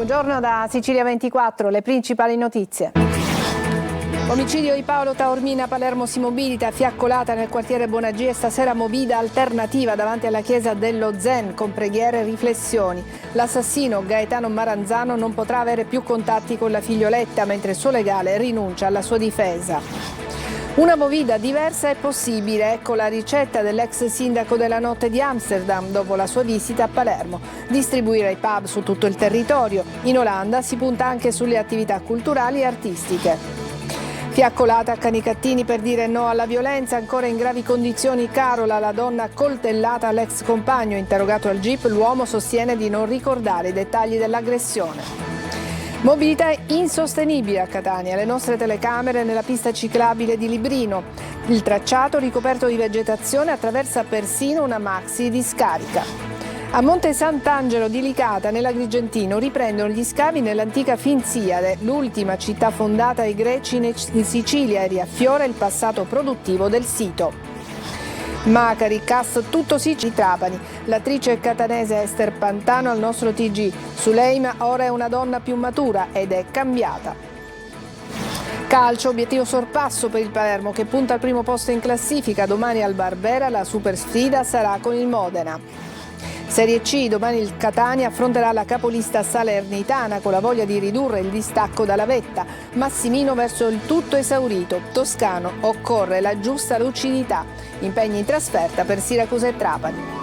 Buongiorno da Sicilia 24, le principali notizie. Omicidio di Paolo Taormina, Palermo si mobilita, fiaccolata nel quartiere Bonagie, stasera movida alternativa davanti alla chiesa dello Zen con preghiere e riflessioni. L'assassino Gaetano Maranzano non potrà avere più contatti con la figlioletta mentre il suo legale rinuncia alla sua difesa. Una movida diversa è possibile, ecco la ricetta dell'ex sindaco della notte di Amsterdam dopo la sua visita a Palermo. Distribuire i pub su tutto il territorio. In Olanda si punta anche sulle attività culturali e artistiche. Fiaccolata a Canicattini per dire no alla violenza, ancora in gravi condizioni Carola, la donna coltellata all'ex compagno. Interrogato al GIP, l'uomo sostiene di non ricordare i dettagli dell'aggressione. Mobilità insostenibile a Catania, le nostre telecamere nella pista ciclabile di Librino. Il tracciato ricoperto di vegetazione attraversa persino una maxi discarica. A Monte Sant'Angelo di Licata, nell'Agrigentino, riprendono gli scavi nell'antica Finziade, l'ultima città fondata dai Greci in Sicilia, e riaffiora il passato produttivo del sito. Macari, cast tutto Sicilia di Trapani. L'attrice catanese Esther Pantano al nostro TG. Suleima ora è una donna più matura ed è cambiata. Calcio, obiettivo sorpasso per il Palermo che punta al primo posto in classifica. Domani al Barbera la super sfida sarà con il Modena. Serie C, domani il Catania affronterà la capolista salernitana con la voglia di ridurre il distacco dalla vetta. Massimino verso il tutto esaurito. Toscano, occorre la giusta lucidità. Impegni in trasferta per Siracusa e Trapani.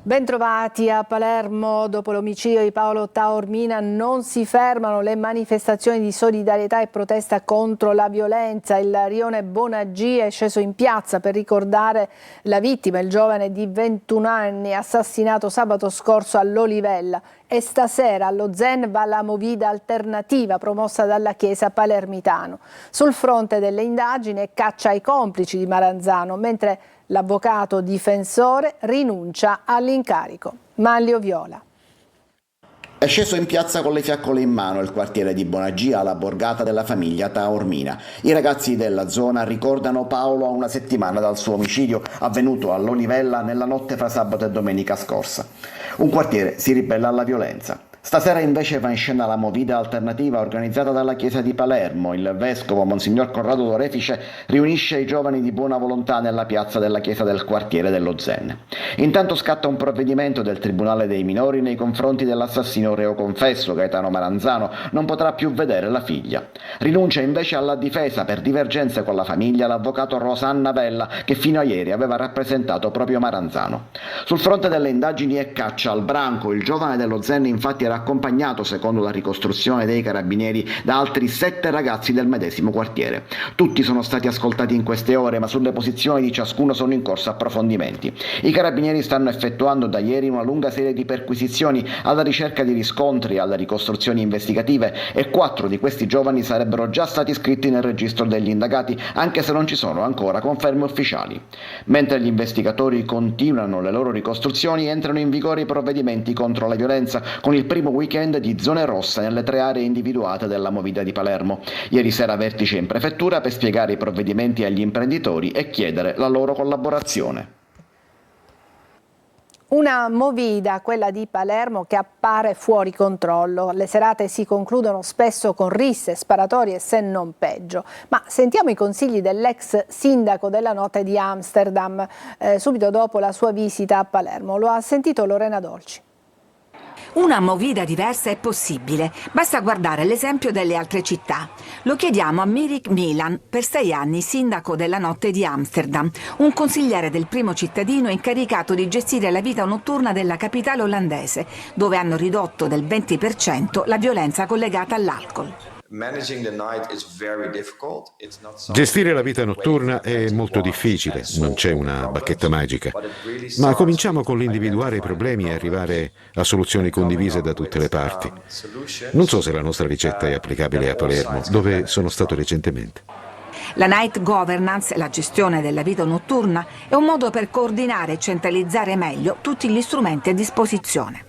Bentrovati a Palermo. Dopo l'omicidio di Paolo Taormina non si fermano le manifestazioni di solidarietà e protesta contro la violenza. Il rione Bonagie è sceso in piazza per ricordare la vittima, il giovane di 21 anni assassinato sabato scorso all'Olivella. E stasera allo Zen va la movida alternativa promossa dalla Chiesa palermitano. Sul fronte delle indagini è caccia ai complici di Maranzano, mentre l'avvocato difensore rinuncia all'incarico. Manlio Viola. È sceso in piazza con le fiaccole in mano il quartiere di Bonagia, la borgata della famiglia Taormina. I ragazzi della zona ricordano Paolo a una settimana dal suo omicidio avvenuto all'Olivella nella notte fra sabato e domenica scorsa. Un quartiere si ribella alla violenza. Stasera invece va in scena la movida alternativa organizzata dalla Chiesa di Palermo. Il vescovo Monsignor Corrado D'Orefice riunisce i giovani di buona volontà nella piazza della chiesa del quartiere dello Zen. Intanto scatta un provvedimento del Tribunale dei minori nei confronti dell'assassino reo confesso Gaetano Maranzano. Non potrà più vedere la figlia. Rinuncia invece alla difesa per divergenze con la famiglia l'avvocato Rosanna Vella, che fino a ieri aveva rappresentato proprio Maranzano. Sul fronte delle indagini è caccia al branco. Il giovane dello Zen infatti era accompagnato, secondo la ricostruzione dei carabinieri, da altri 7 ragazzi del medesimo quartiere. Tutti sono stati ascoltati in queste ore, ma sulle posizioni di ciascuno sono in corso approfondimenti. I carabinieri stanno effettuando da ieri una lunga serie di perquisizioni alla ricerca di riscontri, alle ricostruzioni investigative, e 4 di questi giovani sarebbero già stati iscritti nel registro degli indagati, anche se non ci sono ancora conferme ufficiali. Mentre gli investigatori continuano le loro ricostruzioni, entrano in vigore i provvedimenti contro la violenza, con il primo weekend di zone rosse nelle 3 aree individuate della movida di Palermo. Ieri sera vertice in prefettura per spiegare i provvedimenti agli imprenditori e chiedere la loro collaborazione. Una movida, quella di Palermo, che appare fuori controllo. Le serate si concludono spesso con risse, sparatorie, se non peggio. Ma sentiamo i consigli dell'ex sindaco della notte di Amsterdam, subito dopo la sua visita a Palermo. Lo ha sentito Lorena Dolci. Una movida diversa è possibile, basta guardare l'esempio delle altre città. Lo chiediamo a Mirik Milan, per 6 anni sindaco della notte di Amsterdam, un consigliere del primo cittadino incaricato di gestire la vita notturna della capitale olandese, dove hanno ridotto del 20% la violenza collegata all'alcol. Gestire la vita notturna è molto difficile, non c'è una bacchetta magica, ma cominciamo con l'individuare i problemi e arrivare a soluzioni condivise da tutte le parti. Non so se la nostra ricetta è applicabile a Palermo, dove sono stato recentemente. La night governance, la gestione della vita notturna, è un modo per coordinare e centralizzare meglio tutti gli strumenti a disposizione.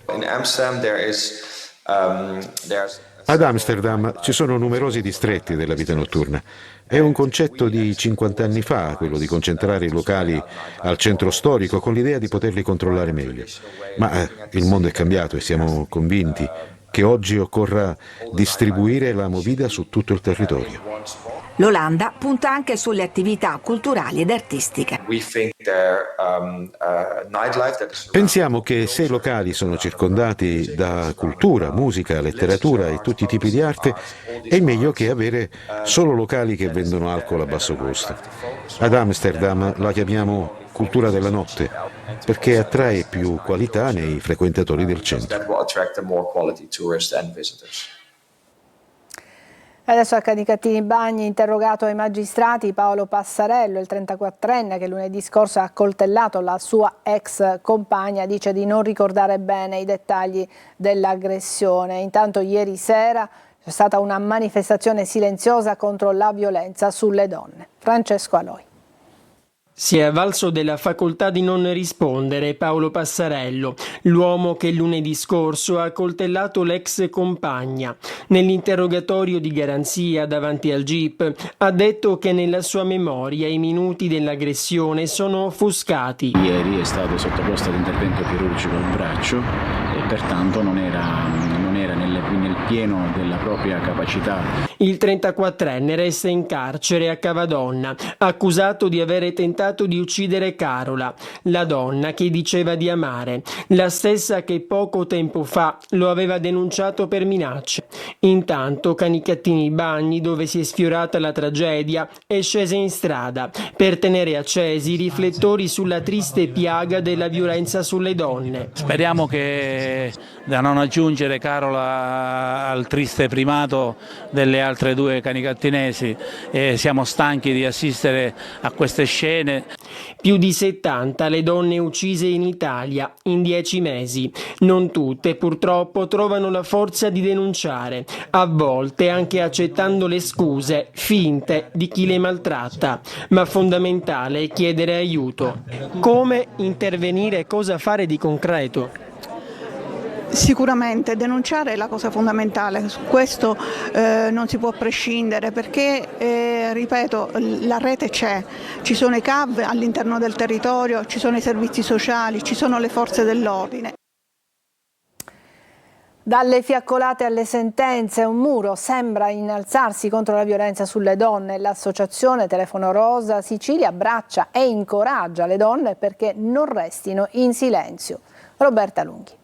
Ad Amsterdam ci sono numerosi distretti della vita notturna. È un concetto di 50 anni fa, quello di concentrare i locali al centro storico con l'idea di poterli controllare meglio. Ma il mondo è cambiato e siamo convinti che oggi occorra distribuire la movida su tutto il territorio. L'Olanda punta anche sulle attività culturali ed artistiche. Pensiamo che se i locali sono circondati da cultura, musica, letteratura e tutti i tipi di arte, è meglio che avere solo locali che vendono alcol a basso costo. Ad Amsterdam la chiamiamo cultura della notte, perché attrae più qualità nei frequentatori del centro. Adesso a Canicattini Bagni, interrogato ai magistrati Paolo Passarello, il 34enne che lunedì scorso ha accoltellato la sua ex compagna, dice di non ricordare bene i dettagli dell'aggressione. Intanto ieri sera c'è stata una manifestazione silenziosa contro la violenza sulle donne. Francesco Aloi. Si è avvalso della facoltà di non rispondere Paolo Passarello, l'uomo che lunedì scorso ha accoltellato l'ex compagna. Nell'interrogatorio di garanzia davanti al GIP ha detto che nella sua memoria i minuti dell'aggressione sono offuscati. Ieri è stato sottoposto ad intervento chirurgico al braccio e pertanto non era nel pieno della propria capacità. Il 34enne resta in carcere a Cavadonna, accusato di avere tentato di uccidere Carola, la donna che diceva di amare, la stessa che poco tempo fa lo aveva denunciato per minacce. Intanto Canicattini Bagni, dove si è sfiorata la tragedia, è scesa in strada per tenere accesi i riflettori sulla triste piaga della violenza sulle donne. Speriamo che da non aggiungere Carola al triste primato delle altre due canicattinesi. Siamo stanchi di assistere a queste scene. Più di 70 le donne uccise in Italia in 10 mesi. Non tutte purtroppo trovano la forza di denunciare, a volte anche accettando le scuse finte di chi le maltratta. Ma fondamentale è chiedere aiuto. Come intervenire e cosa fare di concreto? Sicuramente denunciare è la cosa fondamentale, su questo non si può prescindere perché, ripeto, la rete c'è, ci sono i CAV all'interno del territorio, ci sono i servizi sociali, ci sono le forze dell'ordine. Dalle fiaccolate alle sentenze, un muro sembra innalzarsi contro la violenza sulle donne. L'associazione Telefono Rosa Sicilia abbraccia e incoraggia le donne perché non restino in silenzio. Roberta Lunghi.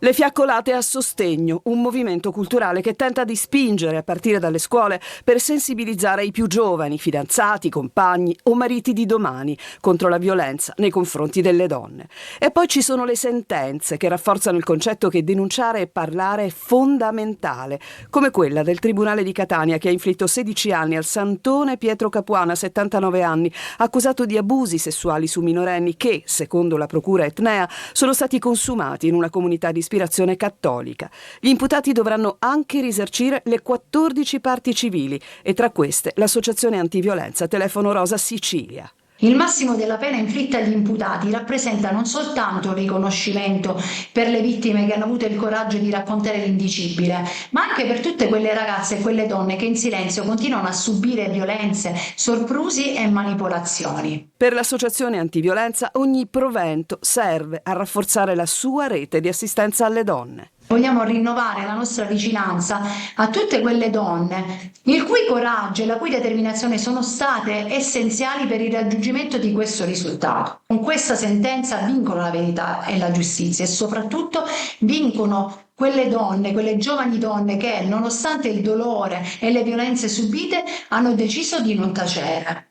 Le fiaccolate a sostegno, un movimento culturale che tenta di spingere a partire dalle scuole per sensibilizzare i più giovani, fidanzati, compagni o mariti di domani contro la violenza nei confronti delle donne. E poi ci sono le sentenze che rafforzano il concetto che denunciare e parlare è fondamentale, come quella del Tribunale di Catania che ha inflitto 16 anni al santone Pietro Capuana, 79 anni, accusato di abusi sessuali su minorenni che, secondo la procura etnea, sono stati consumati in una comunità di ispirazione cattolica. Gli imputati dovranno anche risarcire le 14 parti civili e tra queste l'associazione antiviolenza Telefono Rosa Sicilia. Il massimo della pena inflitta agli imputati rappresenta non soltanto un riconoscimento per le vittime che hanno avuto il coraggio di raccontare l'indicibile, ma anche per tutte quelle ragazze e quelle donne che in silenzio continuano a subire violenze, soprusi e manipolazioni. Per l'associazione antiviolenza ogni provento serve a rafforzare la sua rete di assistenza alle donne. Vogliamo rinnovare la nostra vicinanza a tutte quelle donne il cui coraggio e la cui determinazione sono state essenziali per il raggiungimento di questo risultato. Con questa sentenza vincono la verità e la giustizia e soprattutto vincono quelle donne, quelle giovani donne che, nonostante il dolore e le violenze subite, hanno deciso di non tacere.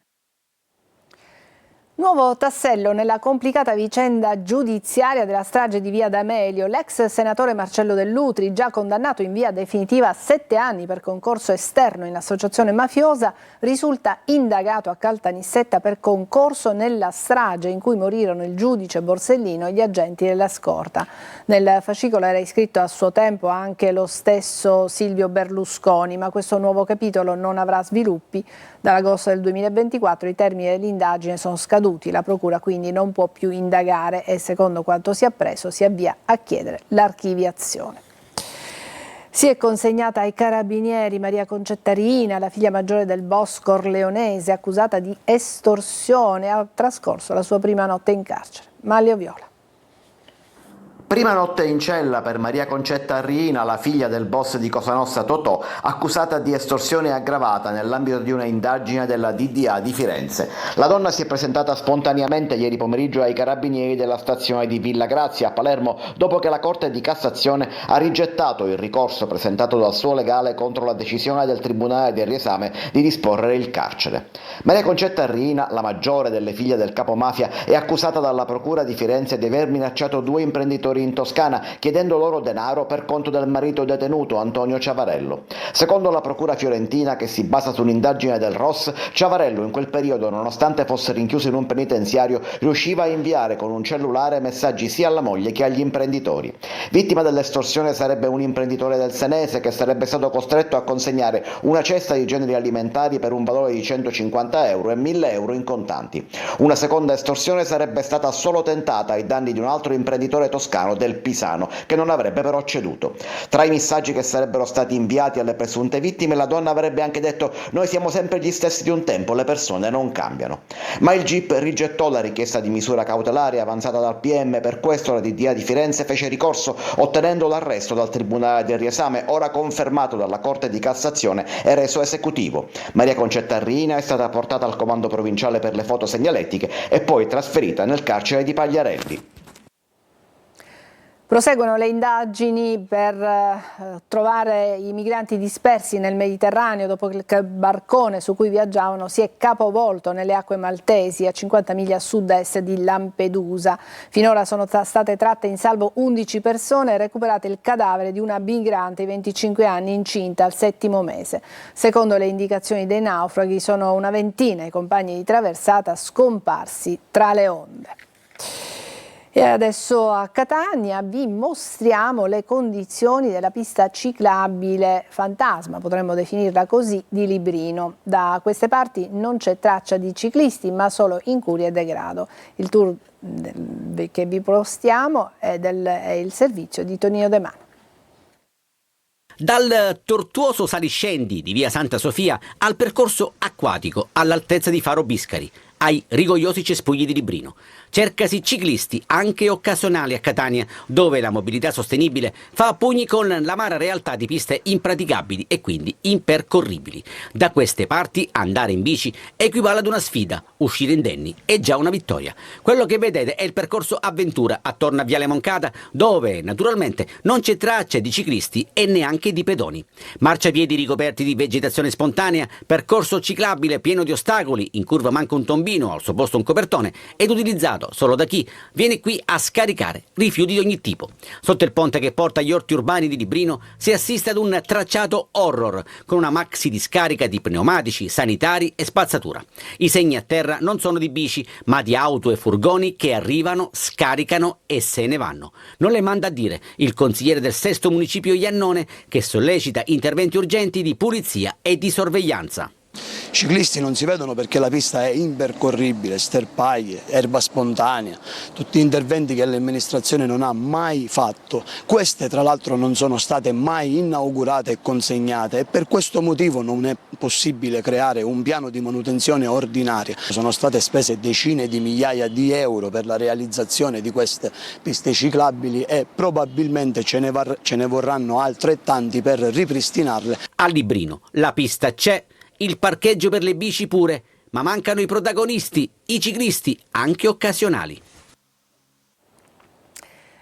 Nuovo tassello nella complicata vicenda giudiziaria della strage di Via D'Amelio. L'ex senatore Marcello Dell'Utri, già condannato in via definitiva a 7 anni per concorso esterno in associazione mafiosa, risulta indagato a Caltanissetta per concorso nella strage in cui morirono il giudice Borsellino e gli agenti della scorta. Nel fascicolo era iscritto a suo tempo anche lo stesso Silvio Berlusconi, ma questo nuovo capitolo non avrà sviluppi. Dall'agosto del 2024 i termini dell'indagine sono scaduti, la procura quindi non può più indagare e secondo quanto si è appreso si avvia a chiedere l'archiviazione. Si è consegnata ai carabinieri Maria Concetta Riina, la figlia maggiore del boss corleonese, accusata di estorsione. Ha trascorso la sua prima notte in carcere. Manlio Viola. Prima notte in cella per Maria Concetta Riina, la figlia del boss di Cosa Nostra Totò, accusata di estorsione aggravata nell'ambito di una indagine della DDA di Firenze. La donna si è presentata spontaneamente ieri pomeriggio ai carabinieri della stazione di Villa Grazia a Palermo dopo che la Corte di Cassazione ha rigettato il ricorso presentato dal suo legale contro la decisione del Tribunale del Riesame di disporre il carcere. Maria Concetta Riina, la maggiore delle figlie del capomafia, è accusata dalla Procura di Firenze di aver minacciato due imprenditori in Toscana chiedendo loro denaro per conto del marito detenuto Antonio Ciavarello. Secondo la procura fiorentina, che si basa su un'indagine del ROS, Ciavarello in quel periodo, nonostante fosse rinchiuso in un penitenziario, riusciva a inviare con un cellulare messaggi sia alla moglie che agli imprenditori. Vittima dell'estorsione sarebbe un imprenditore del Senese che sarebbe stato costretto a consegnare una cesta di generi alimentari per un valore di 150 euro e 1000 euro in contanti. Una seconda estorsione sarebbe stata solo tentata ai danni di un altro imprenditore toscano del Pisano, che non avrebbe però ceduto. Tra i messaggi che sarebbero stati inviati alle presunte vittime, la donna avrebbe anche detto: "Noi siamo sempre gli stessi di un tempo, le persone non cambiano". Ma il GIP rigettò la richiesta di misura cautelare avanzata dal PM, per questo la DDA di Firenze fece ricorso, ottenendo l'arresto dal Tribunale del Riesame, ora confermato dalla Corte di Cassazione e reso esecutivo. Maria Concetta Riina è stata portata al comando provinciale per le foto segnaletiche e poi trasferita nel carcere di Pagliarelli. Proseguono le indagini per trovare i migranti dispersi nel Mediterraneo dopo che il barcone su cui viaggiavano si è capovolto nelle acque maltesi a 50 miglia a sud-est di Lampedusa. Finora sono state tratte in salvo 11 persone e recuperate il cadavere di una migrante di 25 anni incinta al 7° mese. Secondo le indicazioni dei naufraghi sono una ventina i compagni di traversata scomparsi tra le onde. E adesso a Catania vi mostriamo le condizioni della pista ciclabile fantasma, potremmo definirla così, di Librino. Da queste parti non c'è traccia di ciclisti, ma solo incuria e degrado. Il tour che vi postiamo è il servizio di Tonino De Mano. Dal tortuoso saliscendi di via Santa Sofia al percorso acquatico all'altezza di Faro Biscari, ai rigogliosi cespugli di Librino. Cercasi ciclisti, anche occasionali, a Catania, dove la mobilità sostenibile fa a pugni con l'amara realtà di piste impraticabili e quindi impercorribili. Da queste parti andare in bici equivale ad una sfida, uscire indenni è già una vittoria. Quello che vedete è il percorso avventura attorno a Viale Moncada, dove naturalmente non c'è traccia di ciclisti e neanche di pedoni. Marciapiedi ricoperti di vegetazione spontanea, percorso ciclabile pieno di ostacoli, in curva manca un tombino, al suo posto un copertone, ed utilizzato solo da chi viene qui a scaricare rifiuti di ogni tipo. Sotto il ponte che porta agli orti urbani di Librino si assiste ad un tracciato horror con una maxi discarica di pneumatici, sanitari e spazzatura. I segni a terra non sono di bici, ma di auto e furgoni che arrivano, scaricano e se ne vanno. Non le manda a dire il consigliere del 6° municipio Iannone, che sollecita interventi urgenti di pulizia e di sorveglianza. I ciclisti non si vedono perché la pista è impercorribile, sterpaglie, erba spontanea, tutti interventi che l'amministrazione non ha mai fatto. Queste tra l'altro non sono state mai inaugurate e consegnate e per questo motivo non è possibile creare un piano di manutenzione ordinaria. Sono state spese decine di migliaia di euro per la realizzazione di queste piste ciclabili e probabilmente ce ne vorranno altrettanti per ripristinarle. A Librino la pista c'è, il parcheggio per le bici pure, ma mancano i protagonisti, i ciclisti, anche occasionali.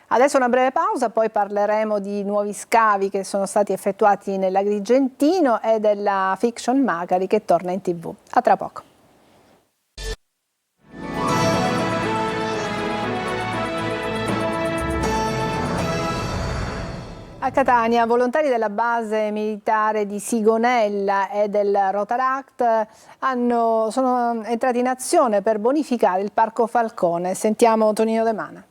Adesso una breve pausa, poi parleremo di nuovi scavi che sono stati effettuati nell'Agrigentino e della fiction Macari che torna in TV. A tra poco. A Catania, volontari della base militare di Sigonella e del Rotaract sono entrati in azione per bonificare il Parco Falcone. Sentiamo Tonino De Mano.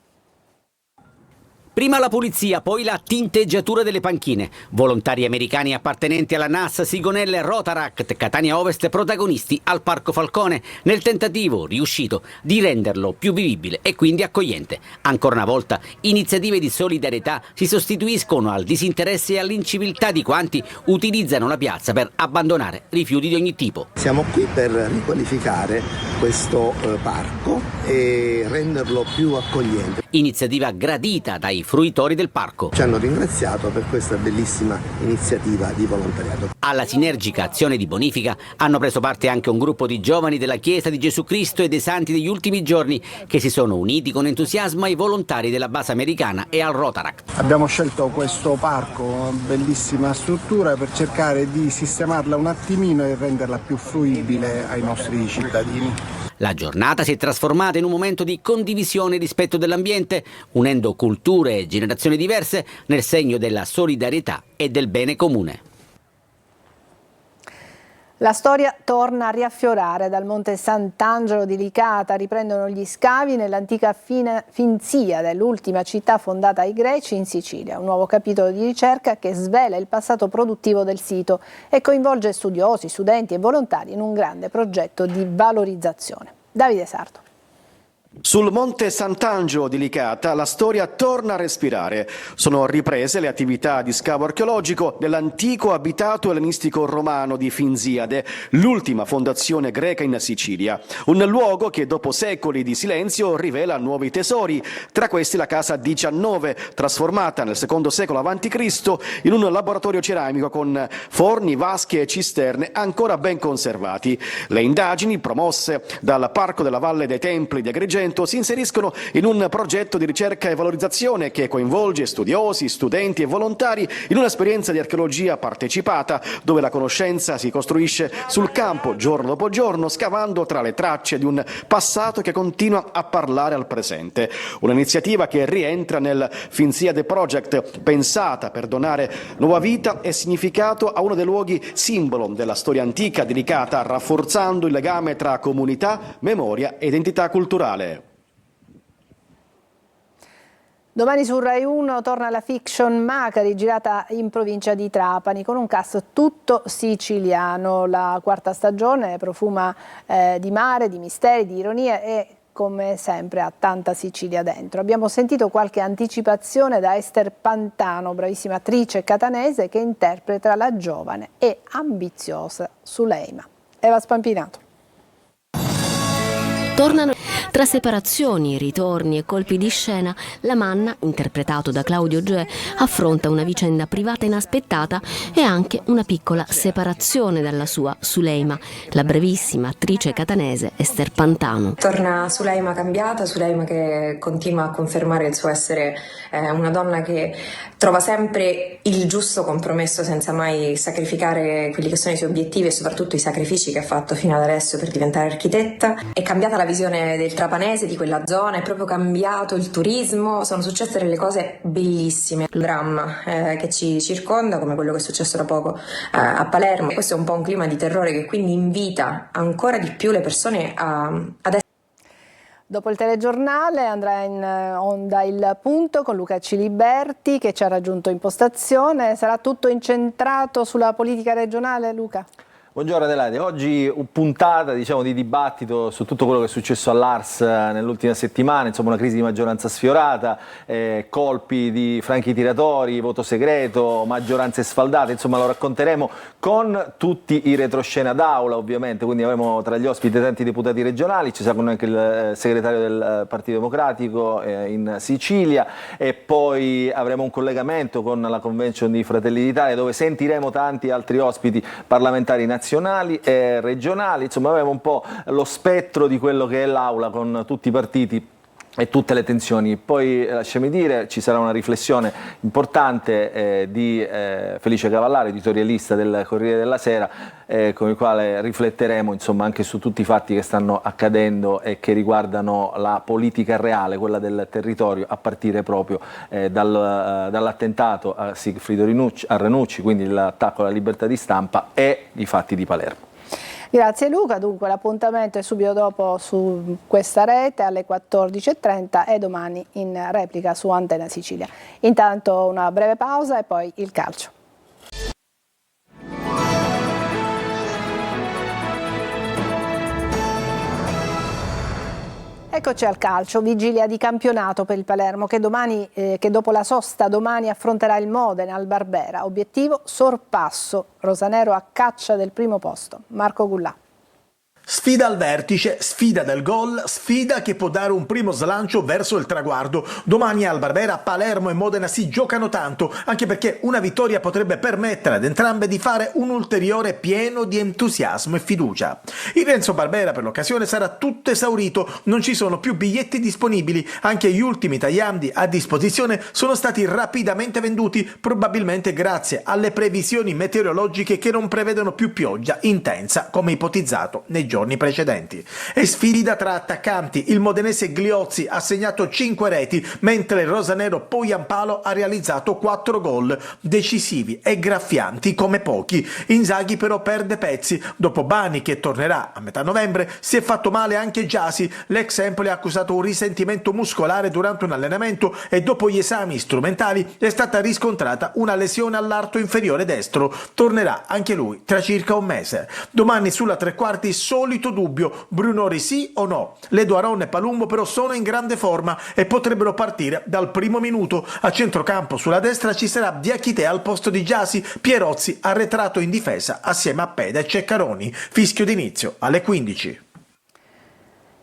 Prima la pulizia, poi la tinteggiatura delle panchine. Volontari americani appartenenti alla NAS, Sigonella e Rotaract, Catania Ovest, protagonisti al Parco Falcone, nel tentativo, riuscito, di renderlo più vivibile e quindi accogliente. Ancora una volta, iniziative di solidarietà si sostituiscono al disinteresse e all'inciviltà di quanti utilizzano la piazza per abbandonare rifiuti di ogni tipo. Siamo qui per riqualificare questo parco e renderlo più accogliente. Iniziativa gradita dai fruitori del parco. Ci hanno ringraziato per questa bellissima iniziativa di volontariato. Alla sinergica azione di bonifica hanno preso parte anche un gruppo di giovani della Chiesa di Gesù Cristo e dei Santi degli Ultimi Giorni che si sono uniti con entusiasmo ai volontari della base americana e al Rotaract. Abbiamo scelto questo parco, una bellissima struttura, per cercare di sistemarla un attimino e renderla più fruibile ai nostri cittadini. La giornata si è trasformata in un momento di condivisione e rispetto dell'ambiente, unendo culture e generazioni diverse nel segno della solidarietà e del bene comune. La storia torna a riaffiorare. Dal Monte Sant'Angelo di Licata riprendono gli scavi nell'antica Finziade, l'ultima città fondata ai Greci in Sicilia. Un nuovo capitolo di ricerca che svela il passato produttivo del sito e coinvolge studiosi, studenti e volontari in un grande progetto di valorizzazione. Davide Sarto. Sul Monte Sant'Angelo di Licata la storia torna a respirare. Sono riprese le attività di scavo archeologico dell'antico abitato ellenistico romano di Finziade, l'ultima fondazione greca in Sicilia. Un luogo che dopo secoli di silenzio rivela nuovi tesori, tra questi la casa 19, trasformata nel secondo secolo a.C. in un laboratorio ceramico con forni, vasche e cisterne ancora ben conservati. Le indagini promosse dal Parco della Valle dei Templi di Agrigento si inseriscono in un progetto di ricerca e valorizzazione che coinvolge studiosi, studenti e volontari in un'esperienza di archeologia partecipata, dove la conoscenza si costruisce sul campo giorno dopo giorno, scavando tra le tracce di un passato che continua a parlare al presente. Un'iniziativa che rientra nel Finziade Project, pensata per donare nuova vita e significato a uno dei luoghi simbolo della storia antica di Licata, rafforzando il legame tra comunità, memoria e identità culturale. Domani su Rai 1 torna la fiction Macari, girata in provincia di Trapani, con un cast tutto siciliano. La quarta stagione profuma di mare, di misteri, di ironia e, come sempre, ha tanta Sicilia dentro. Abbiamo sentito qualche anticipazione da Ester Pantano, bravissima attrice catanese che interpreta la giovane e ambiziosa Suleima. Eva Spampinato. Tornano tra separazioni, ritorni e colpi di scena. La Manna, interpretato da Claudio Gioè, affronta una vicenda privata inaspettata e anche una piccola separazione dalla sua Suleima, la bravissima attrice catanese Ester Pantano. Torna Suleima cambiata, Suleima che continua a confermare il suo essere una donna che trova sempre il giusto compromesso senza mai sacrificare quelli che sono i suoi obiettivi e soprattutto i sacrifici che ha fatto fino ad adesso per diventare architetta. È cambiata la visione del trapanese, di quella zona, è proprio cambiato il turismo, sono successe delle cose bellissime. Il dramma che ci circonda, come quello che è successo da poco a Palermo. Questo è un po' un clima di terrore che quindi invita ancora di più le persone ad essere. Dopo il telegiornale andrà in onda Il Punto con Luca Ciliberti che ci ha raggiunto in postazione. Sarà tutto incentrato sulla politica regionale, Luca? Buongiorno Adelaide, oggi puntata di dibattito su tutto quello che è successo all'Ars nell'ultima settimana, insomma una crisi di maggioranza sfiorata, colpi di franchi tiratori, voto segreto, maggioranze sfaldate, insomma lo racconteremo con tutti i retroscena d'aula ovviamente, quindi avremo tra gli ospiti tanti deputati regionali, ci sarà anche il segretario del Partito Democratico in Sicilia e poi avremo un collegamento con la convention di Fratelli d'Italia dove sentiremo tanti altri ospiti parlamentari nazionali e regionali, insomma avevamo un po' lo spettro di quello che è l'aula con tutti i partiti e tutte le tensioni. Poi lasciami dire, ci sarà una riflessione importante di Felice Cavallari, editorialista del Corriere della Sera, con il quale rifletteremo insomma anche su tutti i fatti che stanno accadendo e che riguardano la politica reale, quella del territorio, a partire proprio dall'attentato a Sigfrido Ranucci, quindi l'attacco alla libertà di stampa e i fatti di Palermo. Grazie Luca, dunque l'appuntamento è subito dopo su questa rete alle 14.30 e domani in replica su Antena Sicilia. Intanto una breve pausa e poi il calcio. Eccoci al calcio, vigilia di campionato per il Palermo che dopo la sosta domani affronterà il Modena al Barbera. Obiettivo sorpasso, rosanero a caccia del primo posto. Marco Gullà. Sfida al vertice, sfida del gol, sfida che può dare un primo slancio verso il traguardo. Domani al Barbera, Palermo e Modena si giocano tanto, anche perché una vittoria potrebbe permettere ad entrambe di fare un ulteriore pieno di entusiasmo e fiducia. Il Renzo Barbera per l'occasione sarà tutto esaurito, non ci sono più biglietti disponibili, anche gli ultimi tagliandi a disposizione sono stati rapidamente venduti, probabilmente grazie alle previsioni meteorologiche che non prevedono più pioggia intensa come ipotizzato nei giorni precedenti. E sfida tra attaccanti, il modenese Gliozzi ha segnato 5 reti, mentre il rosanero Poyampalo ha realizzato 4 gol, decisivi e graffianti come pochi. Inzaghi però perde pezzi, dopo Bani che tornerà a metà novembre, si è fatto male anche Gyasi, l'ex Empoli ha accusato un risentimento muscolare durante un allenamento e dopo gli esami strumentali è stata riscontrata una lesione all'arto inferiore destro, tornerà anche lui tra circa un mese. Domani sulla tre quarti solito dubbio, Brunori sì o no? Ledo Aron e Palumbo però sono in grande forma e potrebbero partire dal primo minuto. A centrocampo sulla destra ci sarà Diachité al posto di Gyasi, Pierozzi arretrato in difesa assieme a Peda e Ceccaroni. Fischio d'inizio alle 15.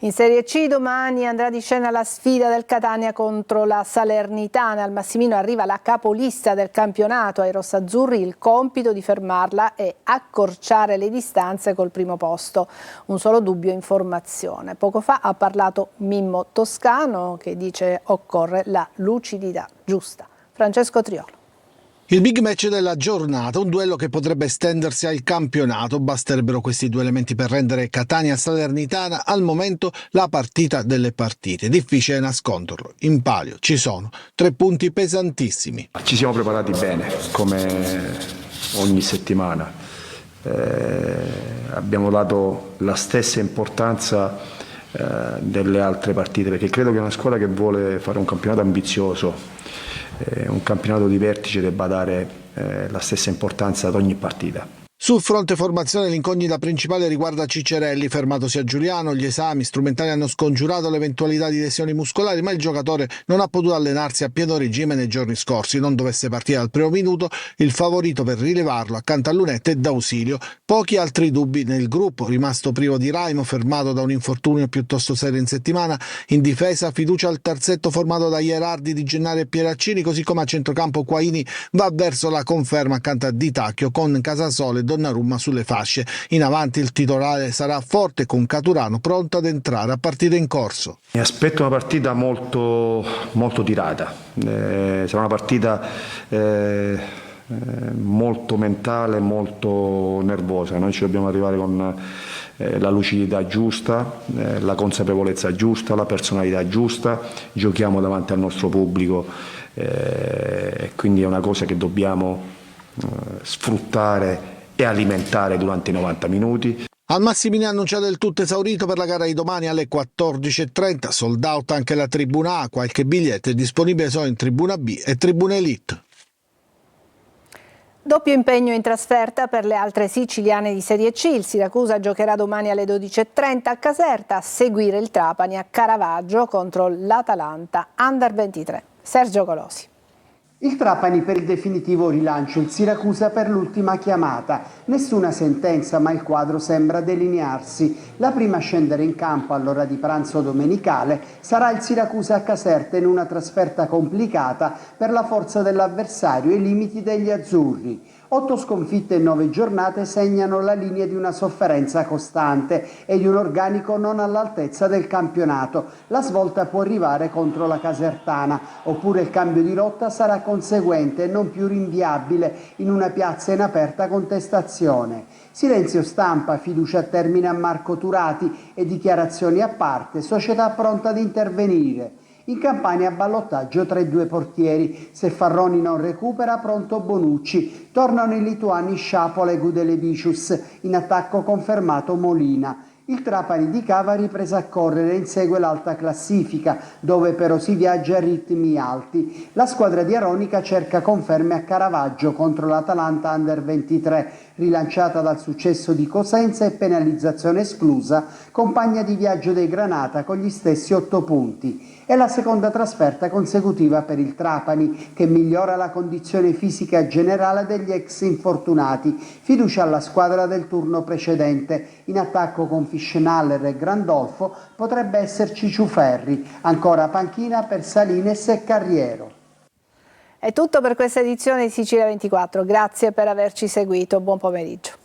In Serie C domani andrà di scena la sfida del Catania contro la Salernitana. Al Massimino arriva la capolista del campionato. Ai rossazzurri il compito di fermarla e accorciare le distanze col primo posto. Un solo dubbio in formazione. Poco fa ha parlato Mimmo Toscano che dice occorre la lucidità giusta. Francesco Triolo. Il big match della giornata, un duello che potrebbe estendersi al campionato. Basterebbero questi due elementi per rendere Catania-Salernitana al momento la partita delle partite. Difficile nasconderlo. In palio ci sono 3 punti pesantissimi. Ci siamo preparati bene, come ogni settimana. Abbiamo dato la stessa importanza delle altre partite, perché credo che una squadra che vuole fare un campionato ambizioso, un campionato di vertice, debba dare la stessa importanza ad ogni partita. Sul fronte formazione l'incognita principale riguarda Ciccerelli, fermatosi a Giuliano. Gli esami strumentali hanno scongiurato l'eventualità di lesioni muscolari, ma il giocatore non ha potuto allenarsi a pieno regime nei giorni scorsi. Non dovesse partire al primo minuto, il favorito per rilevarlo accanto a Lunetta è D'Ausilio. Pochi altri dubbi nel gruppo, rimasto privo di Raimo, fermato da un infortunio piuttosto serio in settimana. In difesa fiducia al terzetto formato da Ierardi, Di Gennaro e Pieraccini, così come a centrocampo Quaini va verso la conferma accanto a Di Tacchio con Casasole e Donnarumma sulle fasce. In avanti il titolare sarà forte con Caturano pronto ad entrare a partita in corso. Mi aspetto una partita molto tirata, sarà una partita molto mentale, molto nervosa. Noi ci dobbiamo arrivare con la lucidità giusta, la consapevolezza giusta, la personalità giusta. Giochiamo davanti al nostro pubblico, quindi è una cosa che dobbiamo sfruttare e alimentare durante i 90 minuti. Al Massimini ha annunciato il tutto esaurito per la gara di domani alle 14.30, sold out anche la tribuna A, qualche biglietto è disponibile solo in tribuna B e tribuna Elite. Doppio impegno in trasferta per le altre siciliane di Serie C. Il Siracusa giocherà domani alle 12.30 a Caserta, a seguire il Trapani a Caravaggio contro l'Atalanta Under 23. Sergio Colosi. Il Trapani per il definitivo rilancio, il Siracusa per l'ultima chiamata. Nessuna sentenza, ma il quadro sembra delinearsi. La prima a scendere in campo all'ora di pranzo domenicale sarà il Siracusa a Caserta in una trasferta complicata per la forza dell'avversario e i limiti degli azzurri. 8 sconfitte in 9 giornate segnano la linea di una sofferenza costante e di un organico non all'altezza del campionato. La svolta può arrivare contro la Casertana, oppure il cambio di rotta sarà conseguente e non più rinviabile in una piazza in aperta contestazione. Silenzio stampa, fiducia a termine a Marco Turati e dichiarazioni a parte, società pronta ad intervenire. In Campania ballottaggio tra i due portieri. Se Farroni non recupera, pronto Bonucci. Tornano i lituani Sciapola e Gudelevicius. In attacco confermato Molina. Il Trapani di Cava ha ripreso a correre, insegue l'alta classifica, dove però si viaggia a ritmi alti. La squadra di Aronica cerca conferme a Caravaggio contro l'Atalanta Under 23, rilanciata dal successo di Cosenza e penalizzazione esclusa, compagna di viaggio dei Granata con gli stessi 8 punti. È la seconda trasferta consecutiva per il Trapani, che migliora la condizione fisica generale degli ex infortunati. Fiducia alla squadra del turno precedente. In attacco con Fischenaller e Grandolfo potrebbe esserci Ciuferri. Ancora panchina per Salines e Carriero. È tutto per questa edizione di Sicilia 24. Grazie per averci seguito. Buon pomeriggio.